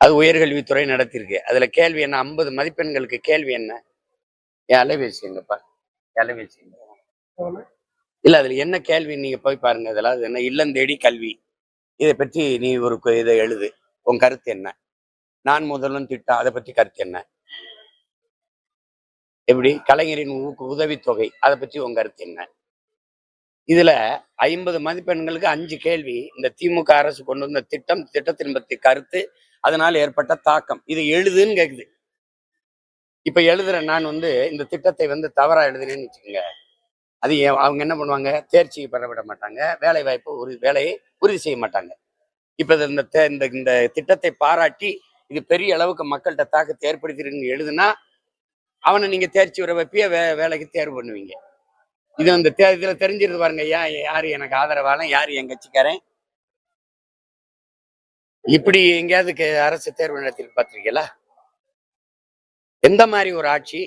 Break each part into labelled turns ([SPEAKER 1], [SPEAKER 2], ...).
[SPEAKER 1] அது உயர்கல்வித்துறை நடத்திருக்கு. அதுல கேள்வி என்ன? 50 மதிப்பெண்களுக்கு கேள்வி என்ன? என் அலைபேசி எங்கப்பா? அலைபேசி இல்ல, அதுல என்ன கேள்வி நீங்க போய் பாருங்க. அதெல்லாம் என்ன? இல்லம் தேடி கல்வி. இதை பற்றி நீ ஒரு இதை எழுது. உன் கருத்து என்ன? நான் முதல்வன் திட்டம், அதை பற்றி கருத்து என்ன? எப்படி கலைஞரின் உதவித்தொகை, அதை பற்றி உன் கருத்து என்ன? இதுல 50 மதிப்பெண்களுக்கு 5 கேள்வி. இந்த திமுக அரசு கொண்டு வந்த திட்டம், திட்டத்தின் பற்றி கருத்து, அதனால் ஏற்பட்ட தாக்கம், இது எழுதுன்னு கேக்குது. இப்ப எழுதுற நான் இந்த திட்டத்தை தவறா எழுதுனேன்னு வச்சுக்கோங்க, அது அவங்க என்ன பண்ணுவாங்க? தேர்ச்சி பெற விட மாட்டாங்க, வேலை வாய்ப்பு வேலையை உறுதி செய்ய மாட்டாங்க. இப்ப இந்த திட்டத்தை பாராட்டி இது பெரிய அளவுக்கு மக்கள்கிட்ட தாக்கத்தை ஏற்படுத்திருக்குன்னு எழுதுனா அவனை நீங்க தேர்ச்சி வர வைப்பிய வேலைக்கு தேர்வு பண்ணுவீங்க. இது இதுல தெரிஞ்சிருது பாருங்க, யாரு எனக்கு ஆதரவாளன், யாரு என் கட்சிக்காரன். இப்படி எங்கேயாவது அரசு தேர்வு நடத்தி பார்த்திருக்கீங்களா? எந்த மாதிரி ஒரு ஆட்சி?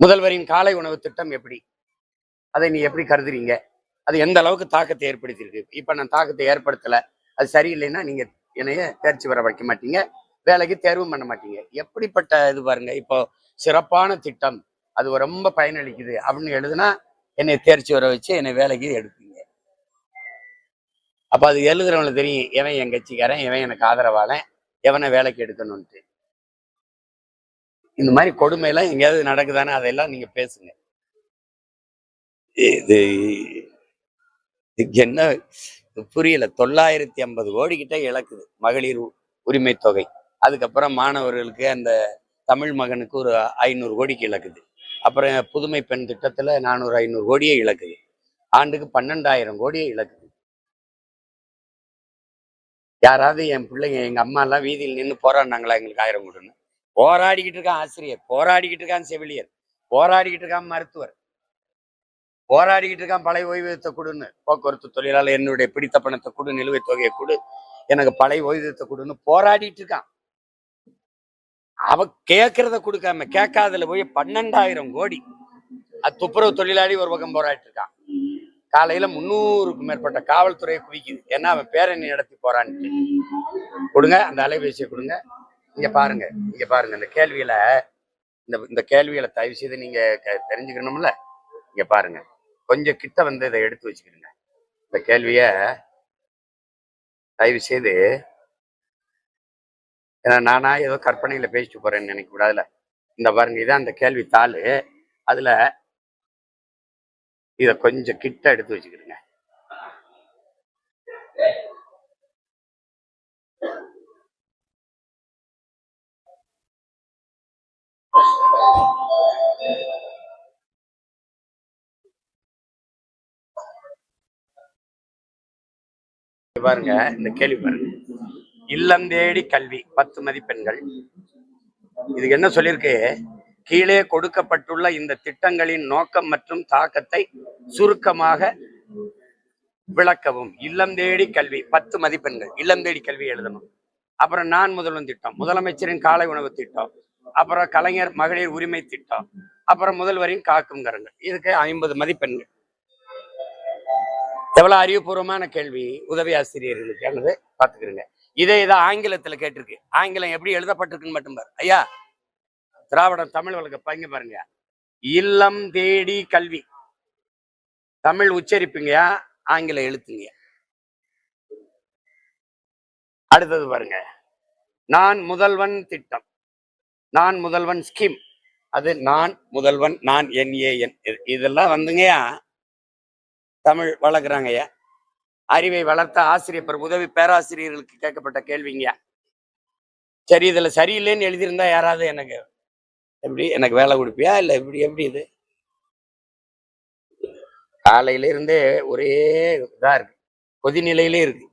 [SPEAKER 1] முதல்வரின் காலை உணவு திட்டம் எப்படி? அதை நீ எப்படி கருதுறீங்க? அது எந்த அளவுக்கு தாக்கத்தை ஏற்படுத்தியிருக்கு? இப்ப நான் தாக்கத்தை ஏற்படுத்தல, அது சரியில்லைன்னா நீங்க என்னைய தேர்ச்சி வர வைக்க மாட்டீங்க, வேலைக்கு தேர்வும் பண்ண மாட்டீங்க. எப்படிப்பட்ட இது பாருங்க. இப்போ சிறப்பான திட்டம், அது ரொம்ப பயனளிக்குது அப்படின்னு எழுதுனா என்னை தேர்ச்சி வர வச்சு என்னை வேலைக்கு எடுப்பீங்க. அப்ப அது எழுதுறவங்களுக்கு தெரியும், எவன் என் கட்சிக்காரன், எவன் எனக்கு ஆதரவாளன், எவனை வேலைக்கு எடுக்கணும்ட்டு. இந்த மாதிரி கொடுமை எல்லாம் எங்கேயாவது நடக்குதானே? அதெல்லாம் நீங்க பேசுங்க. இது என்ன புரியல. 950 கோடி கிட்ட இழக்குது மகளிர் உரிமை தொகை. அதுக்கப்புறம் மாணவர்களுக்கு அந்த தமிழ் மகனுக்கு ஒரு 500 கோடிக்கு இழக்குது. அப்புறம் புதுமை பெண் திட்டத்துல 400 500 கோடியே இழக்குது. ஆண்டுக்கு 12,000 கோடியே இழக்குது. யாராவது என் பிள்ளைங்க, எங்க அம்மா எல்லாம் வீதியில் நின்று போராடினாங்களா எங்களுக்கு 1000 கொடுன்னு? போராடிக்கிட்டு இருக்கான் ஆசிரியர், போராடிக்கிட்டு இருக்கான் செவிலியர், போராடிக்கிட்டு இருக்கான் மருத்துவர், போராடிக்கிட்டு இருக்கான் பழைய ஓய்வூதியத்தை கொடுன்னு. போக்குவரத்து தொழிலாளர் என்னுடைய பிடித்த பணத்தை கொடு, நிலுவைத் தொகையை கொடு, எனக்கு பழைய ஓய்வூதியத்தை கொடுன்னு போராடிட்டு இருக்கான். அவ கேட்கறத கொடுக்காம கேட்காதல போய் 12,000 கோடி. அது துப்புரவு தொழிலாளி ஒரு பக்கம் போராடிட்டு இருக்கான். காலையில 300க்கும் மேற்பட்ட காவல்துறையை குவிக்குது. ஏன்னா அவன் பேரணி நடத்தி போறான்ட்டு. கொடுங்க அந்த அலைபேசியை கொடுங்க. இங்க பாருங்க, இங்க பாருங்க. இந்த கேள்வியில இந்த கேள்விகளை தயவு செய்து நீங்க தெரிஞ்சுக்கணும்ல. இங்க பாருங்க, கொஞ்சம் கிட்ட இதை எடுத்து வச்சுக்கிடுங்க. இந்த கேள்விய தயவு செய்து, ஏன்னா நானா ஏதோ கற்பனையில பேசிட்டு போறேன்னு நினைக்க கூடாதுல. இந்த பாருங்க, இதான் அந்த கேள்வி தாள். அதுல இத கொஞ்சம் கிட்ட எடுத்து வச்சுக்கிடுங்க. பாருங்க, இந்த கேள்வி பாருங்க. இல்லம் தேடி கல்வி 10 மதிப்பெண்கள். இதுக்கு என்ன சொல்லியிருக்கு? கீழே கொடுக்கப்பட்டுள்ள இந்த திட்டங்களின் நோக்கம் மற்றும் தாக்கத்தை சுருக்கமாக விளக்கவும். இல்லம் தேடி கல்வி 10 மதிப்பெண்கள். இல்லம் தேடி கல்வி எழுதணும். அப்புறம் நான் முதல்வன் திட்டம், முதலமைச்சரின் காலை உணவு திட்டம், அப்புறம் கலைஞர் மகளிர் உரிமை திட்டம், அப்புறம் முதல்வரின் காக்கும் கரங்கள். இதுக்கு 50 மதிப்பெண்கள். எவ்வளவு அறிவுபூர்வமான கேள்வி உதவி ஆசிரியர்களுக்கு பாத்துக்கிறீங்க. இதை ஆங்கிலத்துல கேட்டிருக்கு. ஆங்கிலம் எப்படி எழுதப்பட்டிருக்குன்னு மட்டும் பாரு ஐயா. திராவிடம் தமிழ் வழக்கு பங்க பாருங்க. இல்லம் தேடி கல்வி தமிழ் உச்சரிப்புங்க, ஆங்கில எழுத்துங்க. அடுத்தது பாருங்க, நான் முதல்வன் திட்டம், நான் முதல்வன் ஸ்கீம். அது நான் முதல்வன், நான் NAN. இதெல்லாம் தமிழ் வளர்க்குறாங்கய்யா. அறிவை வளர்த்த ஆசிரியர் உதவி பேராசிரியர்களுக்கு கேட்கப்பட்ட கேள்விங்க. சரி, இதுல சரியில்லைன்னு எழுதியிருந்தா யாராவது எனக்கு வேலை கொடுப்பியா? இல்ல எப்படி இது? காலையில இருந்தே ஒரே இதா இருக்கு, கொதிநிலையிலே இருக்கு.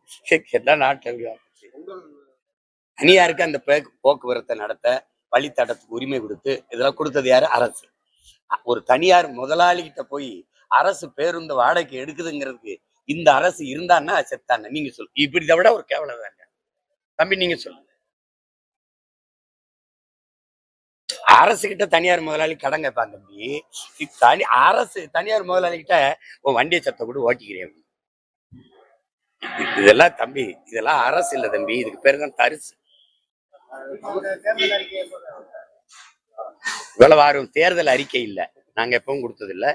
[SPEAKER 1] எல்லாம் நாட்டில் தனியாருக்கு அந்த போக்குவரத்தை நடத்த வழித்தடத்துக்கு உரிமை கொடுத்து இதெல்லாம் கொடுத்தது யாரு? அரசு. ஒரு தனியார் முதலாளி கிட்ட போய் அரசு பேருந்து வாடகைக்கு எடுக்குதுங்கிறதுக்கு இந்த அரசு இருந்தான்னா செத்தான நீங்க சொல்லு. இப்படி விட ஒரு கேவலம் தாங்க தம்பி, நீங்க சொல்லுங்க. அரசு கிட்ட தனியார் முதலாளி கடன் கேட்பான் தம்பி. அரசு தனியார் முதலாளி கிட்ட உன் வண்டியை சத்த கூட ஓட்டிக்கிறேன். இதெல்லாம் தம்பி, இதெல்லாம் அரசு இல்ல தம்பி, இதுக்கு பேரு தான் தரிசு. இவ்வளவு ஆர்வம் தேர்தல் அறிக்கை இல்ல, நாங்க எப்பவும் கொடுத்தது இல்ல.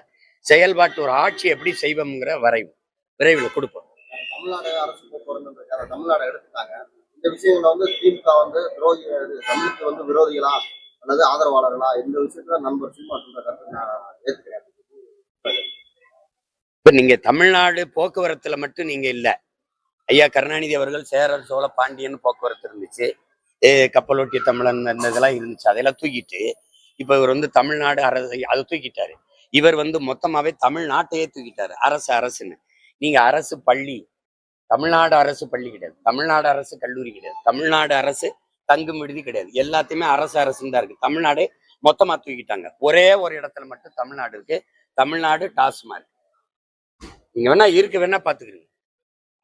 [SPEAKER 1] செயல்பாட்டு ஒரு ஆட்சி எப்படி செய்வோம்ங்கிற வரைவு விரைவில் கொடுப்போம்.
[SPEAKER 2] தமிழ்நாடு அரசு போக்குவரத்து தமிழ்நாடு எடுத்துட்டாங்க. இந்த விஷயங்களை வந்து திமுக வந்து துரோகி, தமிழுக்கு வந்து விரோதிகளா அல்லது ஆதரவாளர்களா, இந்த விஷயத்துல நண்பர் சீமா சொல்ற கருத்து நான் ஏத்துக்கிறேன்.
[SPEAKER 1] இப்ப நீங்க தமிழ்நாடு போக்குவரத்துல மட்டும் நீங்க இல்ல, ஐயா கருணாநிதி அவர்கள் சேரர் சோழ பாண்டியன் போக்குவரத்து இருந்துச்சு, கப்பலோட்டிய தமிழன் இந்த இதெல்லாம் இருந்துச்சு, அதெல்லாம் தூக்கிட்டு இப்ப இவர் வந்து தமிழ்நாடு அரசு அதை தூக்கிட்டாரு. இவர் வந்து மொத்தமாவே தமிழ்நாட்டையே தூக்கிட்டாரு அரசு அரசுன்னு. நீங்க அரசு பள்ளி, தமிழ்நாடு அரசு பள்ளி கிடையாது, தமிழ்நாடு அரசு கல்லூரி கிடையாது, தமிழ்நாடு அரசு தங்கும் விடுதி கிடையாது, எல்லாத்தையுமே அரசு அரசுன்னு தான் இருக்கு. தமிழ்நாடு மொத்தமா தூக்கிட்டாங்க. ஒரே ஒரு இடத்துல மட்டும் தமிழ்நாடு இருக்கு, தமிழ்நாடு டாஸ்மாக். நீங்க வேணா இருக்க வேணா பாத்துக்கிறீங்க.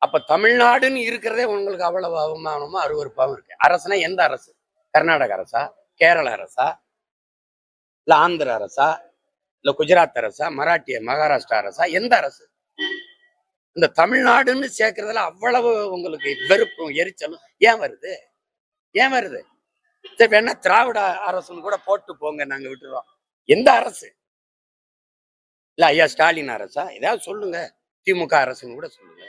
[SPEAKER 1] அப்ப தமிழ்நாடுன்னு இருக்கிறதே உங்களுக்கு அவ்வளவு அவமானமா அருவருப்பாவும் இருக்கு. அரசுனா எந்த அரசு? கர்நாடக அரசா, கேரள அரசா, இல்ல ஆந்திர அரசா, இல்ல குஜராத் அரசா, மகாராஷ்டிரா அரசா, எந்த அரசு? இந்த தமிழ்நாடுன்னு சேர்க்கறதுல அவ்வளவு உங்களுக்கு வெறுப்பும் எரிச்சலும் ஏன் வருது? ஏன் வருது? சரி வேணா திராவிட அரசுன்னு கூட போட்டு போங்க, நாங்க விட்டுறோம். எந்த அரசு? இல்ல ஐயா ஸ்டாலின் அரசா? ஏதாவது சொல்லுங்க. திமுக அரசுன்னு கூட சொல்லுங்க.